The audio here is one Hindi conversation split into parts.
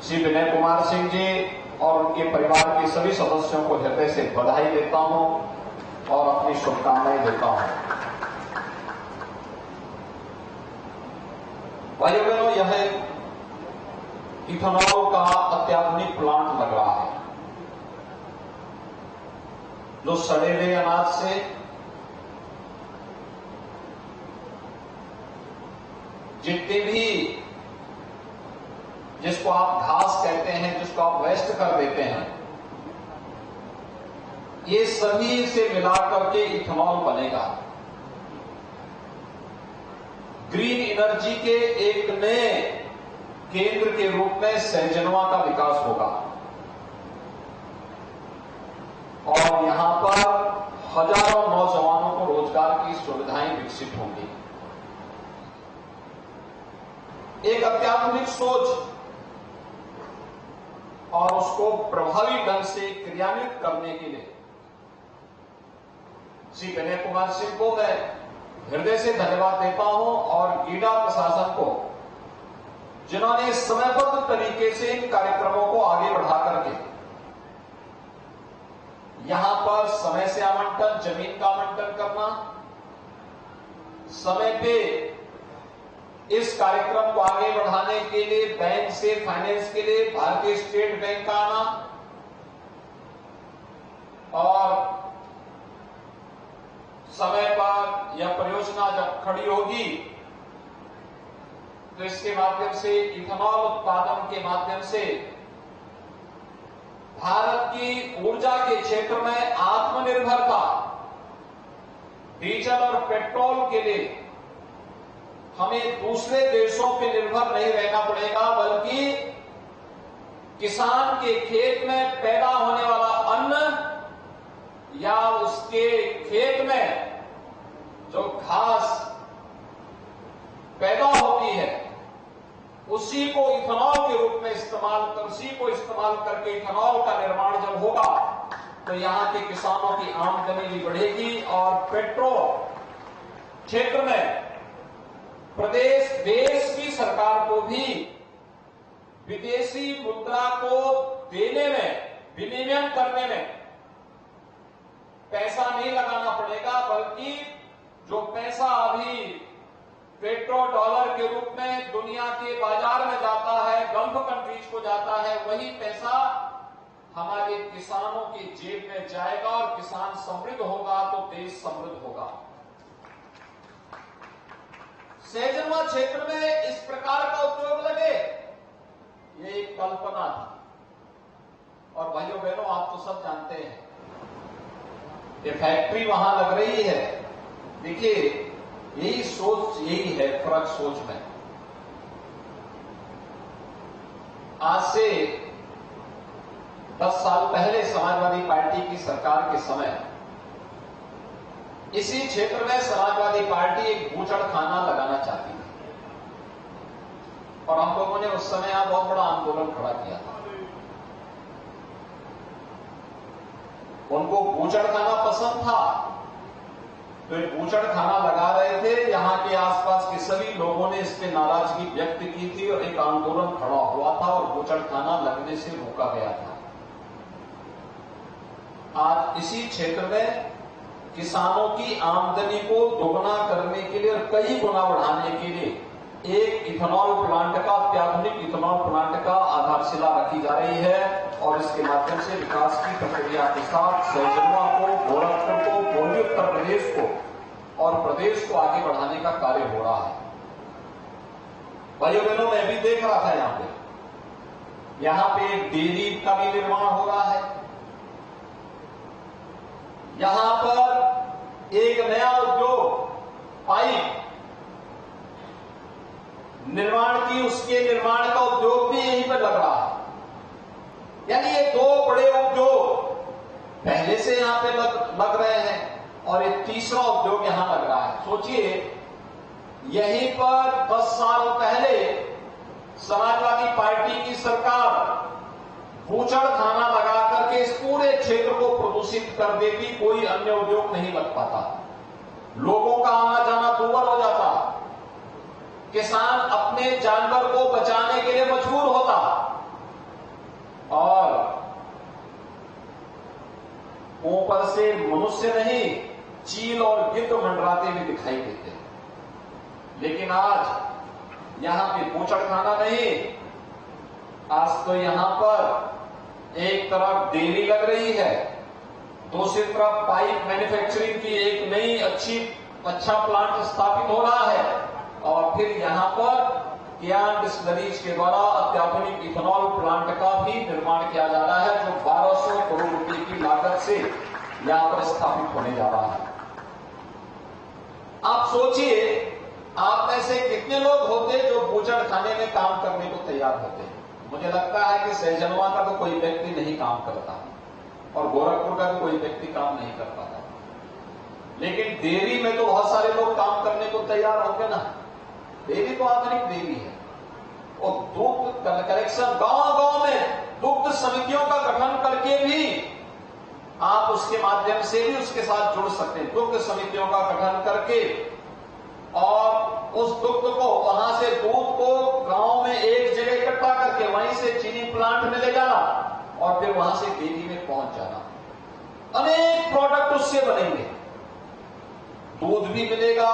श्री विनय कुमार सिंह जी और उनके परिवार के सभी सदस्यों को हृदय से बधाई देता हूं और अपनी शुभकामनाएं देता हूं। भाइयों बहनों, यह इथेनॉल का अत्याधुनिक प्लांट लग रहा है जो सड़े हुए अनाज से जितने भी, जिसको आप घास कहते हैं, जिसको आप वेस्ट कर देते हैं, ये सभी से मिलाकर के इथेनॉल बनेगा। ग्रीन एनर्जी के एक नए केंद्र के रूप में सहजनवा का विकास होगा और यहां पर हजारों नौजवानों को रोजगार की सुविधाएं विकसित होंगी। एक अत्याधुनिक सोच और उसको प्रभावी ढंग से क्रियान्वित करने के लिए श्री विनय कुमार सिंह को मैं हृदय से धन्यवाद देता हूं और गीडा प्रशासन को, जिन्होंने समयबद्ध तरीके से इन कार्यक्रमों को आगे बढ़ा करके यहां पर समय से आवंटन, जमीन का आवंटन करना, समय पे इस कार्यक्रम को आगे बढ़ाने के लिए बैंक से फाइनेंस के लिए भारतीय स्टेट बैंक का आना और समय पर यह परियोजना जब खड़ी होगी तो इसके माध्यम से इथेनॉल उत्पादन के माध्यम से भारत की ऊर्जा के क्षेत्र में आत्मनिर्भरता, डीजल और पेट्रोल के लिए हमें दूसरे देशों पर निर्भर नहीं रहना पड़ेगा, बल्कि किसान के खेत में पैदा होने वाला अन्न या उसके खेत में जो घास पैदा होती है उसी को इथेनॉल के रूप में इस्तेमाल कर, उसी को इस्तेमाल करके इथेनॉल का निर्माण जब होगा तो यहां के किसानों की आमदनी भी बढ़ेगी और पेट्रोल क्षेत्र में प्रदेश, देश की सरकार को भी विदेशी मुद्रा को देने में, विनिमय करने में पैसा नहीं लगाना पड़ेगा, बल्कि जो पैसा अभी पेट्रो डॉलर के रूप में दुनिया के बाजार में जाता है, गल्फ कंट्रीज को जाता है, वही पैसा हमारे किसानों की जेब में जाएगा और किसान समृद्ध होगा तो देश समृद्ध होगा। सहजनवा क्षेत्र में इस प्रकार का उद्योग लगे, ये एक कल्पना थी और भाइयों बहनों, आप तो सब जानते हैं ये फैक्ट्री वहां लग रही है। देखिए, यही सोच, यही है फर्क सोच में। आज से 10 साल पहले समाजवादी पार्टी की सरकार के समय इसी क्षेत्र में समाजवादी पार्टी एक बूचड़खाना लगाना चाहती थी और हम लोगों ने उस समय यहां बहुत बड़ा आंदोलन खड़ा किया था। उनको बूचड़खाना पसंद था तो एक बूचड़खाना लगा रहे थे। यहां के आसपास के सभी लोगों ने इस पे नाराजगी व्यक्त की थी और एक आंदोलन खड़ा हुआ था और बूचड़खाना लगने से रोका गया था। आज इसी क्षेत्र में किसानों की आमदनी को दोगुना करने के लिए और कई गुना बढ़ाने के लिए एक इथेनॉल प्लांट का, अत्याधुनिक इथेनॉल प्लांट का आधारशिला रखी जा रही है और इसके माध्यम से विकास की प्रक्रिया के साथ सहजनवा को, गोरखपुर को, पूर्वी उत्तर प्रदेश को और प्रदेश को आगे बढ़ाने का कार्य हो रहा है। भाइयों बहनों, मैं भी देख रहा था यहां पे एक डेयरी का भी निर्माण हो रहा है। यहां पर एक नया उद्योग पाइप निर्माण की, उसके निर्माण का उद्योग भी यहीं पर लग रहा है। यानी ये दो बड़े उद्योग पहले से यहां पे लग रहे हैं और एक तीसरा उद्योग यहां लग रहा है। सोचिए, यहीं पर 10 साल पहले समाजवादी पार्टी की सरकार बूचड़खाना लगा करके इस पूरे क्षेत्र को प्रदूषित कर देती, कोई अन्य उद्योग नहीं लग पाता, लोगों का आना जाना दूभर हो जाता, किसान अपने जानवर को बचाने के लिए मजबूर होता मनुष्य नहीं, चील और गिद्ध मंडराते भी दिखाई देते हैं। लेकिन आज यहां पे बूचड़खाना नहीं, आज तो यहां पर एक तरफ डेयरी लग रही है, दूसरी तरफ पाइप मैन्युफैक्चरिंग की एक नई अच्छा प्लांट स्थापित हो रहा है, और फिर यहां पर कियान डिस्टिलरीज के द्वारा अत्याधुनिक इथेनॉल प्लांट का भी निर्माण किया जा रहा है, जो 1200 करोड़ रुपए की लागत से यहां पर स्थापित होने जा रहा है। आप सोचिए, आप में से कितने लोग होते जो बूचड़खाने में काम करने को तैयार होते हैं? मुझे लगता है कि सहजनवा का तो कोई व्यक्ति नहीं काम करता, और गोरखपुर का भी कोई व्यक्ति काम नहीं कर पाता। लेकिन डेयरी में तो बहुत सारे लोग काम करने को तैयार होंगे ना। डेयरी तो आधुनिक डेयरी है, और दुग्ध कलेक्शन गांव-गांव में दुग्ध समितियों का गठन करके भी आप उसके माध्यम से भी उसके साथ जुड़ सकते हैं। दुग्ध समितियों का गठन करके, और उस दुग्ध को, वहां से दूध को गांव में एक जगह इकट्ठा करके वहीं से चीनी प्लांट में ले जाना, और फिर वहां से डेयरी में पहुंच जाना। अनेक प्रोडक्ट उससे बनेंगे, दूध भी मिलेगा,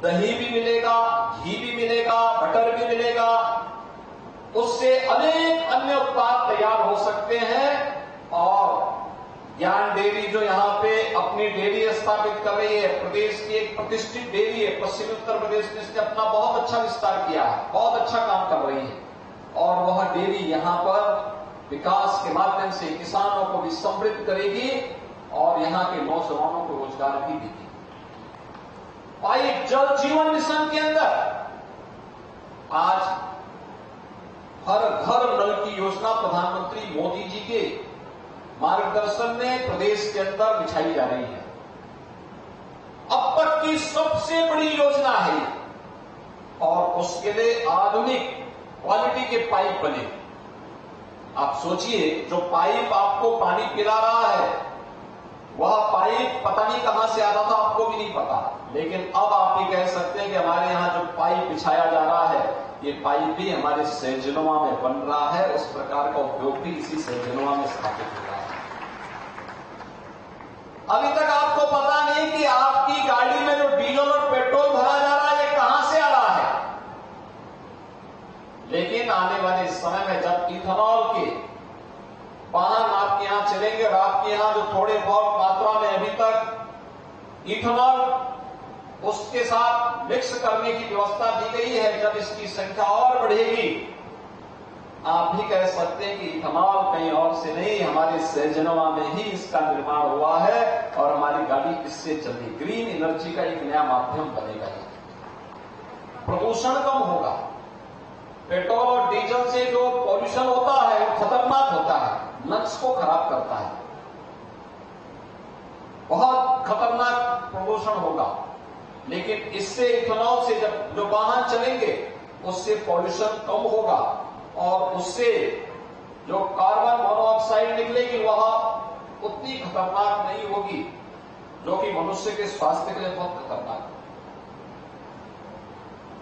दही भी मिलेगा, घी भी मिलेगा, बटर भी मिलेगा, उससे अनेक अन्य उत्पाद तैयार हो सकते हैं। और ज्ञान डेयरी जो यहां पे अपनी डेयरी स्थापित कर रही है, प्रदेश की एक प्रतिष्ठित डेयरी है, पश्चिमी उत्तर प्रदेश में इसने अपना बहुत अच्छा विस्तार किया है, बहुत अच्छा काम कर रही है, और वह डेयरी यहां पर विकास के माध्यम से किसानों को भी समृद्ध करेगी और यहां के नौजवानों को रोजगार भी देगी। पाइप जल जीवन मिशन के अंदर आज हर घर नल की योजना प्रधानमंत्री मोदी जी के मार्गदर्शन में प्रदेश के अंदर बिछाई जा रही है। अब तक की सबसे बड़ी योजना है, और उसके लिए आधुनिक क्वालिटी के पाइप बने। आप सोचिए, जो पाइप आपको पानी पिला रहा है, वह पाइप पता नहीं कहां से आता था, आपको भी नहीं पता, लेकिन अब आप ये कह सकते हैं कि हमारे यहां जो पाइप बिछाया जा रहा है, ये पाइप भी हमारे सहजनवा में बन रहा है। उस प्रकार का उपयोग भी इसी सहजनवा में स्थापित हो रहा है। अभी तक आपको पता नहीं कि आपकी गाड़ी में जो डीजल और पेट्रोल भरा जा रहा है, ये कहां से आ रहा है। लेकिन आने वाले समय में जब इथेनॉल के वाहन आपके यहां चलेंगे, और आपके यहां जो थोड़े बहुत मात्रा में अभी तक इथेनॉल उसके साथ मिक्स करने की व्यवस्था दी गई है, जब इसकी संख्या और बढ़ेगी, आप भी कह सकते हैं कि इथेनॉल कहीं और से नहीं, हमारे सहजनवा में ही इसका निर्माण हुआ है, और हमारी गाड़ी इससे चलती। ग्रीन एनर्जी का एक नया माध्यम बनेगा। प्रदूषण कम होगा। पेट्रोल और डीजल से जो पॉल्यूशन होता है वो खतरनाक होता है, लंग्स को खराब करता है, बहुत खतरनाक प्रदूषण होगा। लेकिन इससे इथेनॉल से जब जो वाहन चलेंगे, उससे पॉल्यूशन कम होगा, और उससे जो कार्बन मोनोऑक्साइड निकलेगी वह उतनी खतरनाक नहीं होगी, जो कि मनुष्य के स्वास्थ्य के लिए बहुत खतरनाक है।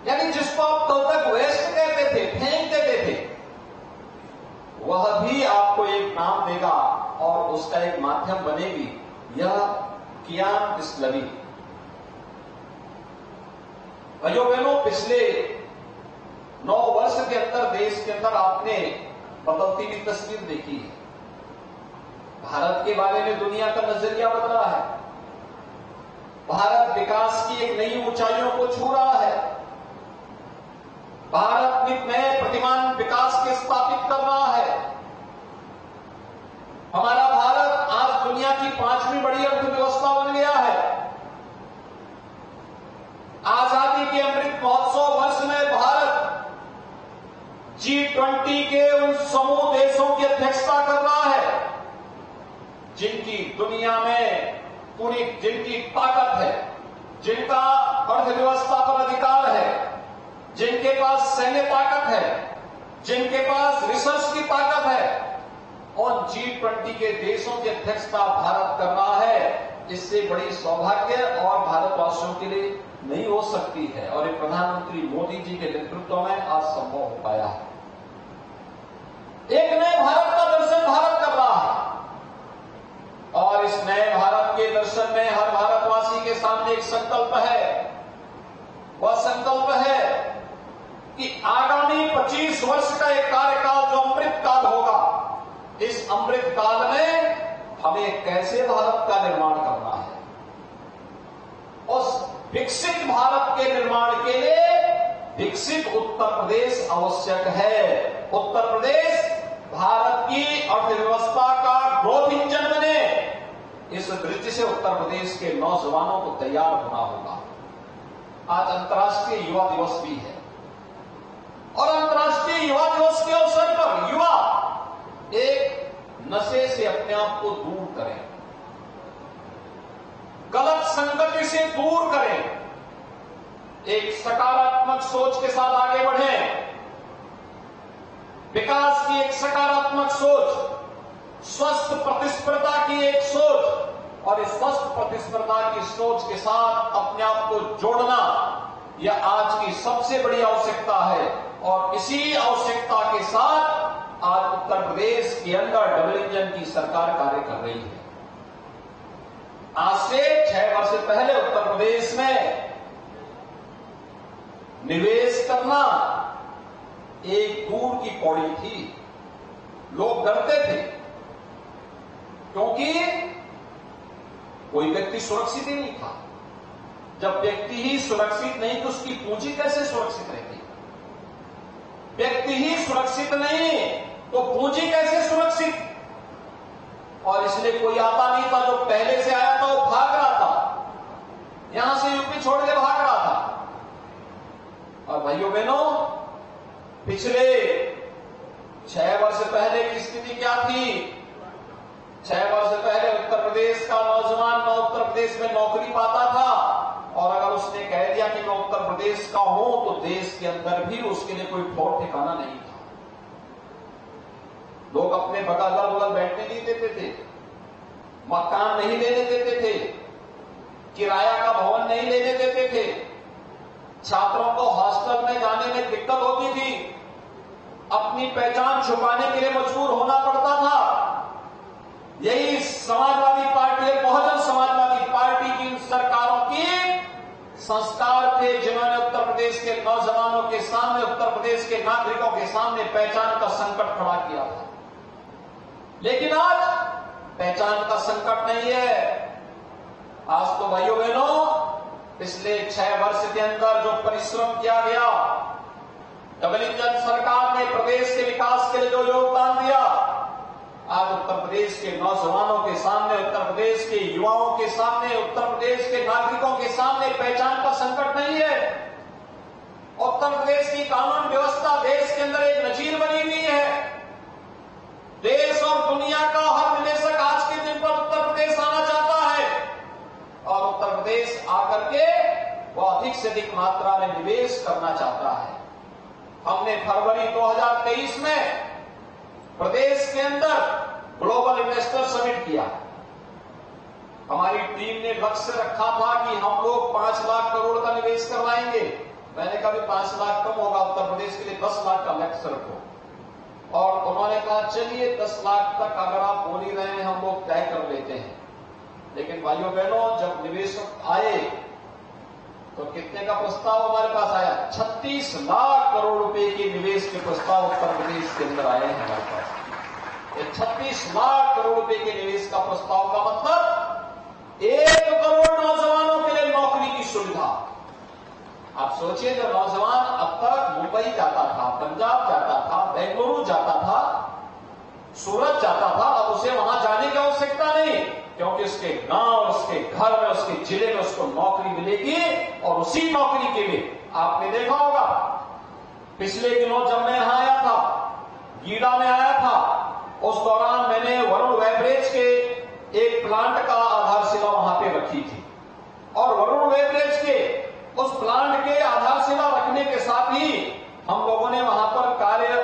यानी जिसको आप कल तक वेस्ट कहते थे, फेंक देते थे, वह भी आपको एक नाम देगा और उसका एक माध्यम बनेगी, यह कियान डिस्टिलरी। भाइयों बहनों, पिछले 9 वर्ष के अंदर देश के अंदर आपने बदलती हुई तस्वीर देखी है। भारत के बारे में दुनिया का नजरिया बदला है। भारत विकास की एक नई ऊंचाइयों को छू रहा है। भारत नए प्रतिमान विकास के स्थापित कर रहा है। हमारा भारत आज दुनिया की 5वीं बड़ी अर्थव्यवस्था बन गया है। आजादी के अमृत महोत्सव वर्ष में भारत G20 के उन समूह देशों की अध्यक्षता कर रहा है जिनकी दुनिया में पूरी जिनकी ताकत है, जिनका अर्थव्यवस्था पर अधिकार है, जिनके पास सैन्य ताकत है, जिनके पास रिसर्च की ताकत है, और G20 के देशों की अध्यक्षता भारत कर रहा है। इससे बड़ी सौभाग्य और भारतवासियों के लिए नहीं हो सकती है, और ये प्रधानमंत्री मोदी जी के नेतृत्व में आज संभव हो पाया है। एक नए भारत का दर्शन भारत कर रहा है, और इस नए भारत संकल्प है, वह संकल्प है कि आगामी 25 वर्ष का एक कार्यकाल जो अमृत काल होगा, इस अमृत काल में हमें कैसे भारत का निर्माण करना है। उस विकसित भारत के निर्माण के लिए विकसित उत्तर प्रदेश आवश्यक है। उत्तर प्रदेश भारत की अर्थव्यवस्था का ग्रोथ इंजन बने, इस दृष्टि से उत्तर प्रदेश के नौजवानों को तैयार होना होगा। आज अंतर्राष्ट्रीय युवा दिवस भी है और अंतर्राष्ट्रीय युवा दिवस के अवसर पर युवा एक नशे से अपने आप को दूर करें, गलत संगति से दूर करें, एक सकारात्मक सोच के साथ आगे बढ़ें। विकास की एक सकारात्मक सोच, स्वस्थ प्रतिस्पर्धा की एक सोच, और इस स्वस्थ प्रतिस्पर्धा की सोच के साथ अपने आप को जोड़ना, यह आज की सबसे बड़ी आवश्यकता है। और इसी आवश्यकता के साथ आज उत्तर प्रदेश के अंदर डबल इंजन की सरकार कार्य कर रही है। आज से 6 वर्ष पहले उत्तर प्रदेश में निवेश करना एक दूर की पौड़ी थी। लोग डरते थे क्योंकि कोई व्यक्ति सुरक्षित ही नहीं था। जब व्यक्ति ही सुरक्षित नहीं तो उसकी पूंजी कैसे सुरक्षित रहेगी? व्यक्ति ही सुरक्षित नहीं तो पूंजी कैसे सुरक्षित? और इसलिए कोई आता नहीं था, जो पहले से आया था वो भाग रहा था, यहां से यूपी छोड़ के भाग रहा था। और भाइयों बहनों, पिछले 6 वर्ष पहले की स्थिति क्या थी? 6 वर्ष पहले उत्तर प्रदेश का नौजवान न उत्तर प्रदेश में नौकरी पाता था, और अगर उसने कह दिया कि मैं उत्तर प्रदेश का हूं तो देश के अंदर भी उसके लिए कोई ठौर ठिकाना नहीं था। लोग अपने बगल बैठने नहीं देते थे, मकान नहीं लेने देते थे, किराया का भवन नहीं लेने देते थे, छात्रों को हॉस्टल में जाने में दिक्कत होती थी, अपनी पहचान छुपाने के लिए मजबूर होना पड़ता था। यही समाजवादी पार्टी और बहुजन समाजवादी पार्टी की इन सरकारों की संस्कार थे, जिन्होंने उत्तर प्रदेश के नौजवानों के सामने, उत्तर प्रदेश के नागरिकों के सामने पहचान का संकट खड़ा किया था। लेकिन आज पहचान का संकट नहीं है। आज तो भाइयों बहनों, पिछले 6 वर्ष के अंदर जो परिश्रम किया गया, डबल इंजन सरकार ने प्रदेश के विकास के लिए जो योगदान दिया, आज उत्तर प्रदेश के नौजवानों के सामने, उत्तर प्रदेश के युवाओं के सामने, उत्तर प्रदेश के नागरिकों के सामने पहचान का संकट नहीं है। उत्तर प्रदेश की कानून व्यवस्था देश के अंदर एक नजीर बनी हुई है। देश और दुनिया का हर निवेशक आज के दिन पर उत्तर प्रदेश आना चाहता है, और उत्तर प्रदेश आकर के वह अधिक से अधिक मात्रा में निवेश करना चाहता है। हमने फरवरी 2023 में प्रदेश के अंदर ग्लोबल इन्वेस्टर समिट किया। हमारी टीम ने लक्ष्य रखा था कि हम लोग 5 लाख करोड़ का निवेश करवाएंगे। मैंने कहा 5 लाख कम होगा, उत्तर प्रदेश के लिए 10 लाख का लक्ष्य रखो। और उन्होंने कहा चलिए 10 लाख तक अगर आप बोल ही रहे हैं हम लोग तय कर लेते हैं। लेकिन भाइयों बहनों, जब निवेशक आए तो कितने का प्रस्ताव हमारे पास आया? 36 लाख करोड़ रुपए के निवेश के प्रस्ताव उत्तर प्रदेश के अंदर आए हैं हमारे पास। ये 36 लाख करोड़ रुपए के निवेश का प्रस्ताव का मतलब 1 करोड़ नौजवानों के लिए नौकरी की सुविधा। आप सोचिए, जो नौजवान अब तक मुंबई जाता था, पंजाब जाता था, बेंगलुरु जाता था, सूरत जाता था, अब उसे वहां जाने की आवश्यकता नहीं, क्योंकि उसके गांव, उसके घर में, उसके जिले में उसको नौकरी मिलेगी। और उसी नौकरी के लिए आपने देखा होगा, पिछले दिनों जब मैं यहां आया था, गीडा में आया था, उस दौरान मैंने वरुण वेबरेज के एक प्लांट का आधारशिला वहां पे रखी थी। और वरुण वेबरेज के उस प्लांट के आधारशिला रखने के साथ ही हम लोगों ने वहां पर कार्य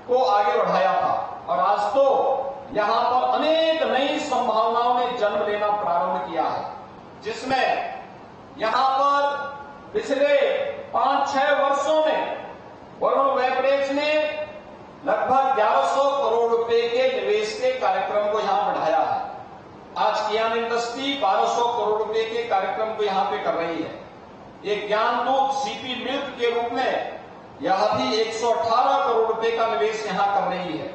को आगे बढ़ाया था। और आज तो यहां पर अनेक नई संभावनाओं ने जन्म लेना प्रारंभ किया है, जिसमें यहां पर पिछले 5-6 वर्षों में वरुण वेबरेज ने लगभग 1100 करोड़ रुपए के निवेश के कार्यक्रम को यहां बढ़ाया है। आज कियान इंडस्ट्री 1200 करोड़ रुपए के कार्यक्रम को यहां पे कर रही है। ये ज्ञानदूत सीपी मिल्क के रूप में यह भी 118 करोड़ रुपए का निवेश यहां कर रही है।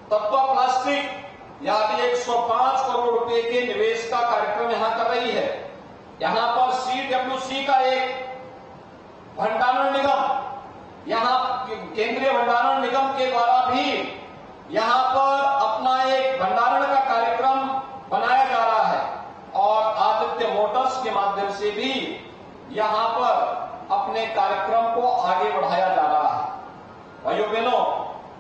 तत्व प्लास्टिक यह भी 105 करोड़ रुपए के निवेश का कार्यक्रम यहां कर रही है। यहां पर सीडब्ल्यूसी का एक भंडारण निगम, यहां केंद्रीय भंडारण निगम के द्वारा भी यहां पर अपना एक भंडारण का कार्यक्रम बनाया जा रहा है और आदित्य मोटर्स के माध्यम से भी यहां पर अपने कार्यक्रम को आगे बढ़ाया जा रहा है। भाइयों बहनों,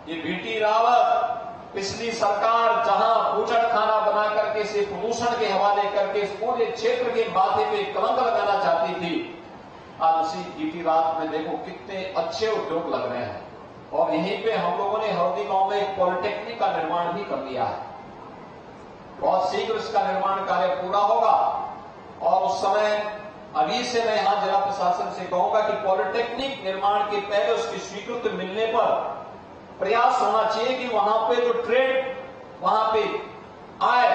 ये बीटी रावत पिछली सरकार जहां बूचड़ खाना बना करके से प्रदूषण के हवाले करके इस पूरे क्षेत्र के माथे पे कलंक लगाना चाहती थी, आज उसी बीटी रावत में देखो कितने अच्छे उद्योग लग रहे हैं। और यहीं पे हम लोगों ने हरौदी गांव में एक पॉलिटेक्निक का निर्माण भी कर लिया है। बहुत शीघ्र इसका निर्माण कार्य पूरा होगा और उस समय अभी से मैं यहां जिला प्रशासन से कहूंगा कि पॉलिटेक्निक निर्माण के पहले उसकी स्वीकृति मिलने पर प्रयास होना चाहिए कि वहां पे जो ट्रेड वहां पे आए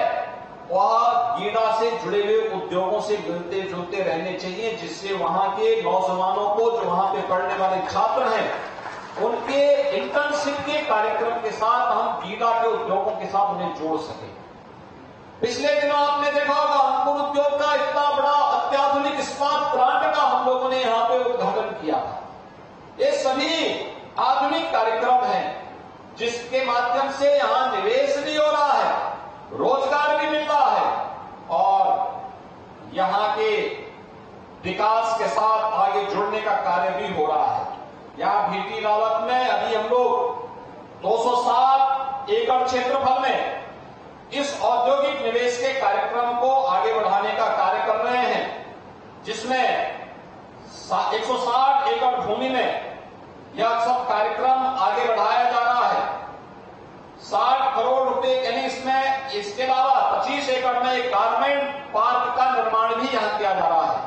वह गीडा से जुड़े हुए उद्योगों से मिलते जुलते रहने चाहिए, जिससे वहां के नौजवानों को जो वहां पे पढ़ने वाले छात्र हैं उनके इंटर्नशिप के कार्यक्रम के साथ हम गीडा के उद्योगों के साथ उन्हें जोड़ सके। पिछले दिनों आपने देखा होगा अंकुर उद्योग का इतना बड़ा अत्याधुनिक इस्पात प्लांट का हम लोगों ने यहां पे उद्घाटन किया था। ये सभी आधुनिक कार्यक्रम हैं जिसके माध्यम से यहां निवेश भी हो रहा है, रोजगार भी मिल रहा है और यहां के विकास के साथ आगे जुड़ने का कार्य भी हो रहा है। यहां बीटी रावत में अभी हम लोग 207 एकड़ क्षेत्रफल में इस औद्योगिक निवेश के कार्यक्रम को आगे बढ़ाने का कार्य कर रहे हैं, जिसमें 160 एकड़ भूमि में यह सब कार्यक्रम आगे बढ़ाया जा रहा है। 60 करोड़ रुपए यानी इसमें इसके अलावा 25 एकड़ में एक गारमेंट पार्क का निर्माण भी यहां किया जा रहा है।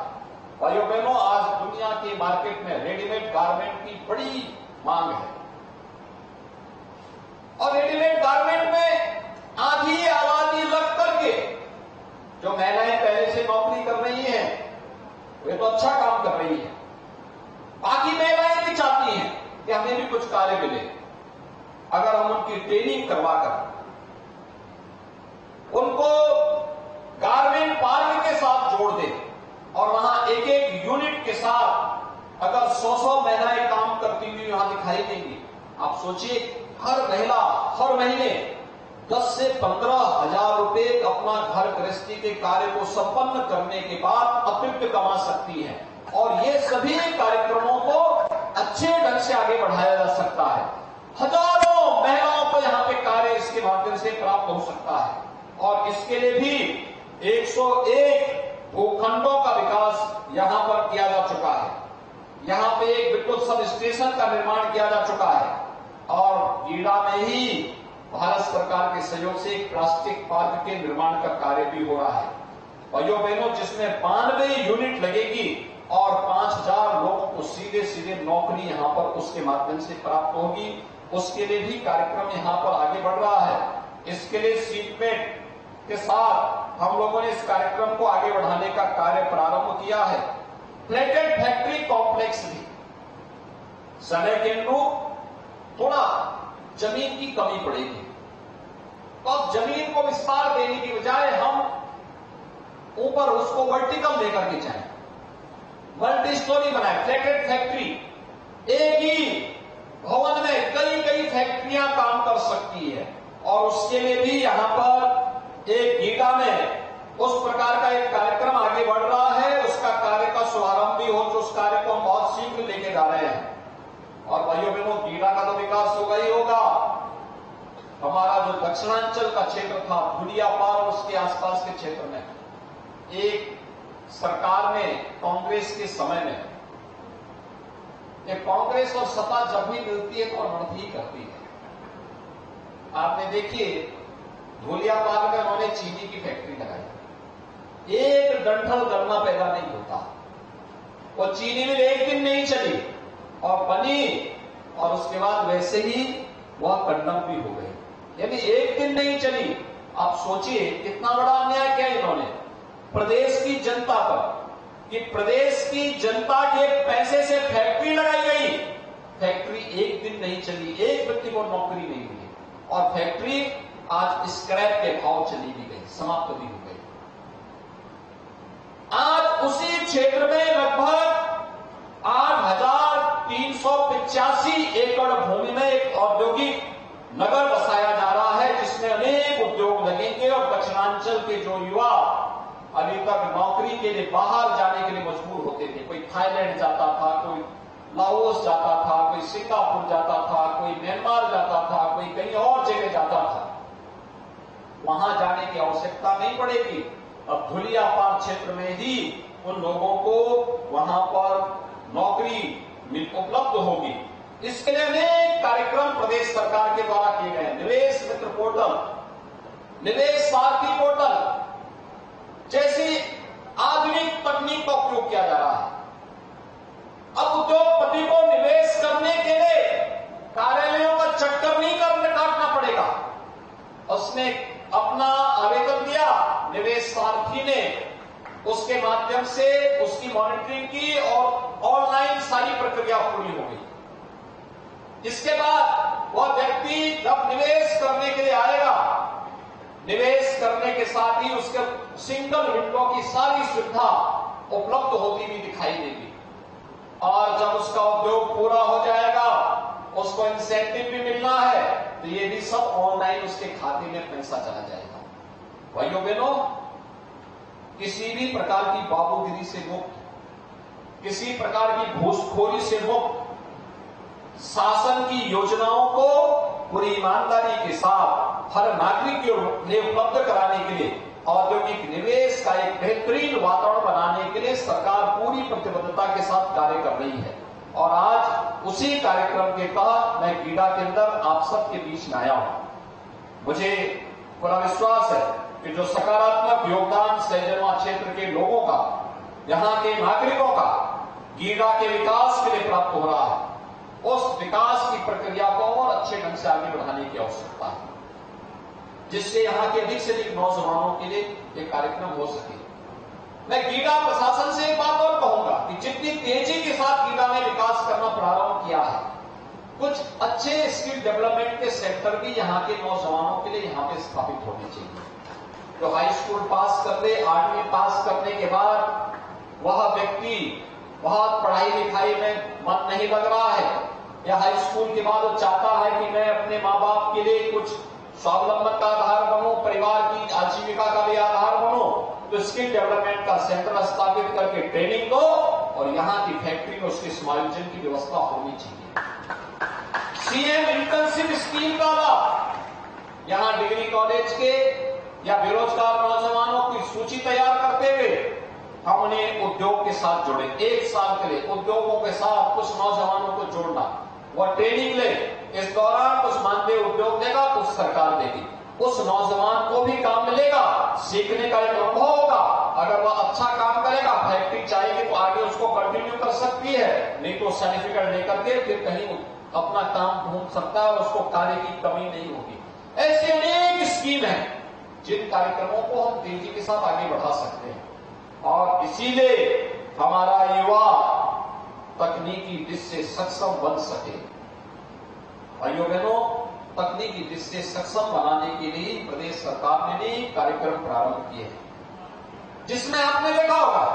भाइयों बहनों, आज दुनिया के मार्केट में रेडीमेड गारमेंट की बड़ी मांग है और रेडीमेड गारमेंट में आधी आबादी लग करके जो महिलाएं पहले से नौकरी कर रही हैं वे तो अच्छा काम कर रही हैं, बाकी महिलाएं भी चाहती हैं कि हमें भी कुछ कार्य मिले। अगर हम उनकी ट्रेनिंग करवाकर उनको गारमेंट पार्क के साथ जोड़ दें और वहां एक एक यूनिट के साथ अगर 100 महिलाएं काम करती हुई वहां दिखाई देंगी, आप सोचिए हर महिला हर महीने 10 से 15 हजार रुपए अपना घर गृहस्थी के कार्य को संपन्न करने के बाद अतिरिक्त कमा सकती है और ये सभी कार्यक्रमों को अच्छे ढंग से आगे बढ़ाया जा सकता है। हजारों महिलाओं को यहां पे कार्य इसके माध्यम से प्राप्त हो सकता है और इसके लिए भी 101 भूखंडों का विकास यहां पर किया जा चुका है। यहां पे एक विद्युत सब स्टेशन का निर्माण किया जा चुका है और गीडा में ही भारत सरकार के सहयोग से एक प्लास्टिक पार्क के निर्माण का कार्य भी हो रहा है। भाइयों बहनों, जिसमें 92 यूनिट लगेगी और 5000 लोगों को सीधे सीधे नौकरी यहां पर उसके माध्यम से प्राप्त होगी। उसके लिए भी कार्यक्रम यहां पर आगे बढ़ रहा है। इसके लिए सीटमेट के साथ हम लोगों ने इस कार्यक्रम को आगे बढ़ाने का कार्य प्रारंभ किया है। प्लेटेड फैक्ट्री कॉम्प्लेक्स भी समय के अनुरूप थोड़ा जमीन की कमी पड़ेगी, तो अब जमीन को विस्तार देने की बजाय हम ऊपर उसको वर्टिकल लेकर के जाएं, मल्टी स्टोरी बनाए। प्लेटेड फैक्ट्री एक ही भवन में कई कई फैक्ट्रियां काम कर सकती है और उसके लिए भी यहां पर एक गीडा में उस प्रकार का एक कार्यक्रम आगे बढ़ रहा है। उसका कार्य का शुभारंभ भी हो, जो उस कार्य को हम बहुत शीघ्र लेके जा रहे हैं। और भाइयों बहनों, गीडा का तो विकास होगा ही होगा। हमारा जो दक्षिणांचल का क्षेत्र था, धुलिया पार और उसके आसपास के क्षेत्र में एक सरकार ने कांग्रेस के समय में, ये कांग्रेस और सत्ता जब भी मिलती है तो अनर्थ ही करती है। आपने देखिए धुलिया पार में उन्होंने चीनी की फैक्ट्री लगाई, एक डंठल गन्ना पैदा नहीं होता। वो चीनी मिल एक दिन नहीं चली और बनी और उसके बाद वैसे ही वह कंडम भी हो गई। यानी एक दिन नहीं चली आप सोचिए कितना बड़ा अन्याय किया इन्होंने प्रदेश की जनता पर, कि प्रदेश की जनता के पैसे से फैक्ट्री लगाई गई, फैक्ट्री एक दिन नहीं चली, एक व्यक्ति को नौकरी नहीं मिली और फैक्ट्री आज स्क्रैप के भाव चली भी गई, समाप्त भी हो गई। आज उसी क्षेत्र में लगभग 8,385 एकड़ भूमि में एक औद्योगिक नगर बसाया जा रहा है, जिसमें अनेक उद्योग लगेंगे और दक्षिणांचल के जो युवा अभी तक नौकरी के लिए बाहर जाने के लिए मजबूर होते थे, कोई थाईलैंड जाता था, कोई लाओस जाता था, कोई सिंगापुर जाता था, कोई म्यांमार जाता था, कोई कहीं और जगह जाता था, वहां जाने की आवश्यकता नहीं पड़ेगी। अब धुलियापार क्षेत्र में ही उन लोगों को वहां पर नौकरी उपलब्ध होगी। इसके लिए अनेक कार्यक्रम प्रदेश सरकार के द्वारा किए गए। निवेश मित्र पोर्टल, निवेश सारथी पोर्टल जैसी आधुनिक तकनीक का उपयोग किया जा रहा है। अब उद्योगपति को निवेश करने के लिए कार्यालयों का चक्कर नहीं काटना पड़ेगा। उसने अपना आवेदन दिया, निवेश सारथी ने उसके माध्यम से उसकी मॉनिटरिंग की और ऑनलाइन सारी प्रक्रिया पूरी हो गई। इसके बाद वह व्यक्ति जब निवेश करने के लिए आएगा, निवेश करने के साथ ही उसके सिंगल विंडो की सारी सुविधा उपलब्ध होती भी दिखाई देगी और जब उसका उद्योग पूरा हो जाएगा, उसको इंसेंटिव भी मिलना है, तो ये भी सब ऑनलाइन उसके खाते में पैसा चला जाएगा। भाइयों बहनों, किसी भी प्रकार की बाबूगिरी से मुक्त, किसी प्रकार की घूसखोरी से मुक्त, शासन की योजनाओं को पूरी ईमानदारी के साथ हर नागरिक के लिए उपलब्ध कराने के लिए, औद्योगिक निवेश का एक बेहतरीन वातावरण बनाने के लिए सरकार पूरी प्रतिबद्धता के साथ कार्य कर रही है। और आज उसी कार्यक्रम के तहत मैं गीडा के अंदर आप सबके बीच में आया हूं। मुझे पूरा विश्वास है कि जो सकारात्मक योगदान सैजनवा क्षेत्र के लोगों का, यहां के नागरिकों का गीडा के विकास के लिए प्राप्त हो रहा है, उस विकास की प्रक्रिया को और अच्छे ढंग से आगे बढ़ाने की आवश्यकता है, जिससे यहां के अधिक से अधिक नौजवानों के लिए एक कार्यक्रम हो सके। मैं गीडा प्रशासन से एक बात और कहूंगा कि जितनी तेजी के साथ गीडा ने विकास करना प्रारंभ किया है, कुछ अच्छे स्किल डेवलपमेंट के सेक्टर भी यहां के नौजवानों के लिए यहां पे स्थापित होने चाहिए। जो हाई स्कूल पास कर ले, 8वीं पास करने के बाद वह व्यक्ति बहुत पढ़ाई लिखाई में मन नहीं लग रहा है, या हाई स्कूल के बाद वो चाहता है कि मैं अपने माँ बाप के लिए कुछ स्वावलंबन का आधार बनूं, परिवार की आजीविका का भी आधार बनूं, तो स्किल डेवलपमेंट का सेंटर स्थापित करके ट्रेनिंग दो और यहां की फैक्ट्री में उसके समायोजन की व्यवस्था होनी चाहिए। सीएम इंटर्नशिप स्कीम का लाभ यहां डिग्री कॉलेज के या बेरोजगार नौजवानों की सूची तैयार करते हुए हम उन्हें उद्योग के साथ जोड़े। 1 साल के लिए उद्योगों के साथ कुछ नौजवानों को जोड़ना, वह ट्रेनिंग ले, इस दौरान कुछ मानदेय उद्योग देगा, कुछ सरकार देगी, उस नौजवान को भी काम मिलेगा, सीखने का एक अनुभव होगा। अगर वह अच्छा काम करेगा, फैक्ट्री चाहेगी तो आगे उसको कंटिन्यू कर सकती है, नहीं तो सर्टिफिकेट लेकर के फिर कहीं अपना काम ढूंढ सकता है और उसको कार्य की कमी नहीं होगी। ऐसे अनेक स्कीम है जिन कार्यक्रमों को हम तेजी के साथ आगे बढ़ा सकते हैं और इसीलिए हमारा युवा तकनीकी दृष्टि से सक्षम बन सके। भाइयों बहनों, तकनीकी दृष्टि से सक्षम बनाने के लिए प्रदेश सरकार ने भी कार्यक्रम प्रारंभ किए हैं, जिसमें आपने देखा होगा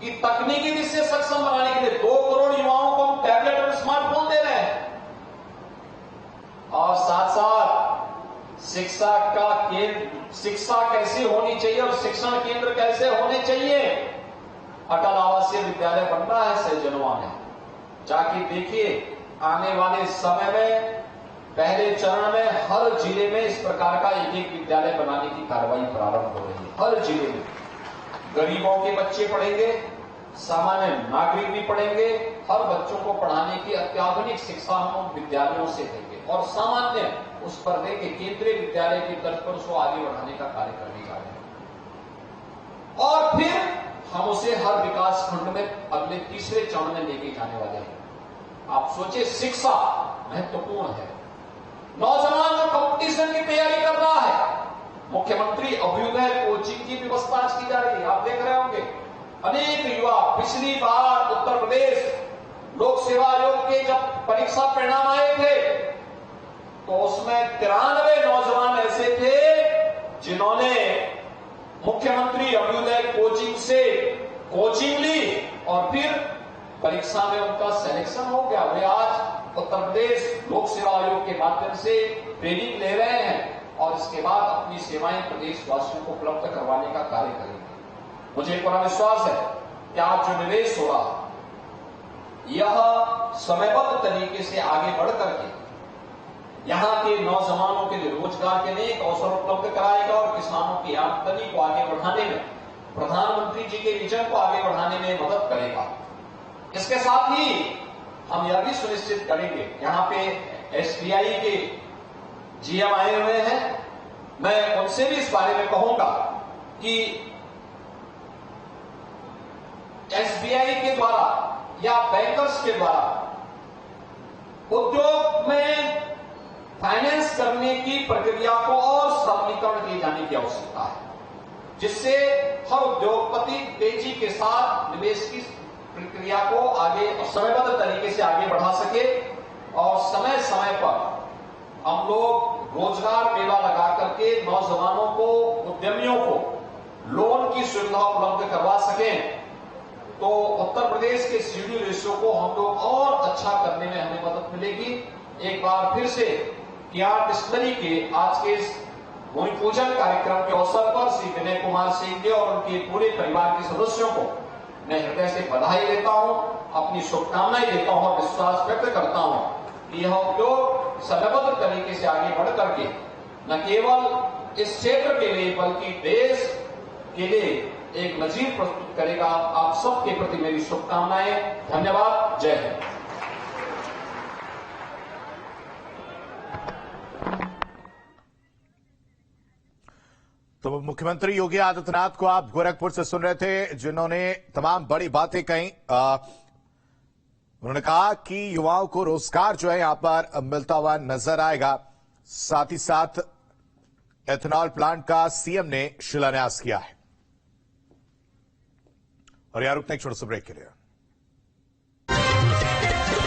कि तकनीकी दृष्टि से सक्षम बनाने के लिए 2 करोड़ युवाओं को हम टैबलेट और स्मार्टफोन दे रहे हैं और साथ साथ शिक्षा कैसी होनी चाहिए और शिक्षण केंद्र कैसे होने चाहिए, अटल आवासीय विद्यालय बनना है सैजनवा में। जाके देखिए, आने वाले समय में पहले चरण में हर जिले में इस प्रकार का एक विद्यालय बनाने की कार्रवाई प्रारंभ हो रही है। हर जिले में गरीबों के बच्चे पढ़ेंगे, सामान्य नागरिक भी पढ़ेंगे। हर बच्चों को पढ़ाने की अत्याधुनिक शिक्षा हम विद्यालयों से देंगे और सामान्य उस पर देंगे। केंद्रीय विद्यालय की तर्ज पर उसको आगे बढ़ाने का कार्य करने जा रहे हैं और फिर हम उसे हर विकास खंड में अगले 3रे चरण में लेके जाने वाले हैं। आप सोचिए, शिक्षा महत्वपूर्ण है। नौजवान जो कंपटीशन की तैयारी कर रहा है, मुख्यमंत्री अभ्युदय कोचिंग की व्यवस्था आज की जा रही है। आप देख रहे होंगे अनेक युवा, पिछली बार उत्तर प्रदेश लोक सेवा आयोग के जब परीक्षा परिणाम आए थे तो उसमें 93 नौजवान ऐसे थे जिन्होंने मुख्यमंत्री अभ्युदय कोचिंग से कोचिंग ली और फिर परीक्षा में उनका सिलेक्शन हो गया। वे आज उत्तर प्रदेश लोक सेवा आयोग के माध्यम से ट्रेनिंग ले रहे हैं और इसके बाद अपनी सेवाएं प्रदेशवासियों को उपलब्ध करवाने का कार्य करेंगे। मुझे पूरा विश्वास है कि आज जो निवेश हो रहा यह समयबद्ध तरीके से आगे बढ़ करके यहां के नौजवानों के लिए रोजगार के नए अवसर उपलब्ध कराएगा और किसानों की आमदनी को आगे बढ़ाने में, प्रधानमंत्री जी के विजन को आगे बढ़ाने में मदद करेगा। इसके साथ ही हम यह भी सुनिश्चित करेंगे, यहां पे एसबीआई के जीएम आए हुए हैं, मैं उनसे भी इस बारे में कहूंगा कि एसबीआई के द्वारा या बैंकर्स के द्वारा उद्योग में फाइनेंस करने की प्रक्रिया को और सरलीकरण किए जाने की आवश्यकता है, जिससे हर उद्योगपति तेजी के साथ निवेश की प्रक्रिया को आगे समयबद्ध तरीके से आगे बढ़ा सके और समय समय पर हम लोग रोजगार मेला लगा करके नौजवानों को, उद्यमियों को लोन की सुविधा उपलब्ध करवा सकें तो उत्तर प्रदेश के सीडी रेशियो को हम लोग और अच्छा करने में हमें मदद मिलेगी। एक बार फिर से कियार डिस्टिलरी के आज के इस भूमि पूजन कार्यक्रम के अवसर पर श्री विनय कुमार सिंह जी और उनके पूरे परिवार के सदस्यों को मैं हृदय से बधाई देता हूं, अपनी शुभकामनाएं देता हूं और विश्वास व्यक्त करता हूं कि यह उद्योग समयबद्ध तरीके से आगे बढ़ करके न केवल इस क्षेत्र के लिए बल्कि देश के लिए एक नजीर प्रस्तुत करेगा। आप सबके प्रति मेरी शुभकामनाएं। धन्यवाद। जय हिंद। तो मुख्यमंत्री योगी आदित्यनाथ को आप गोरखपुर से सुन रहे थे, जिन्होंने तमाम बड़ी बातें कही। उन्होंने कहा कि युवाओं को रोजगार जो है यहां पर मिलता हुआ नजर आएगा। साथ ही साथ एथेनॉल प्लांट का सीएम ने शिलान्यास किया है। और यहां रुकते एक छोटे से ब्रेक के लिए।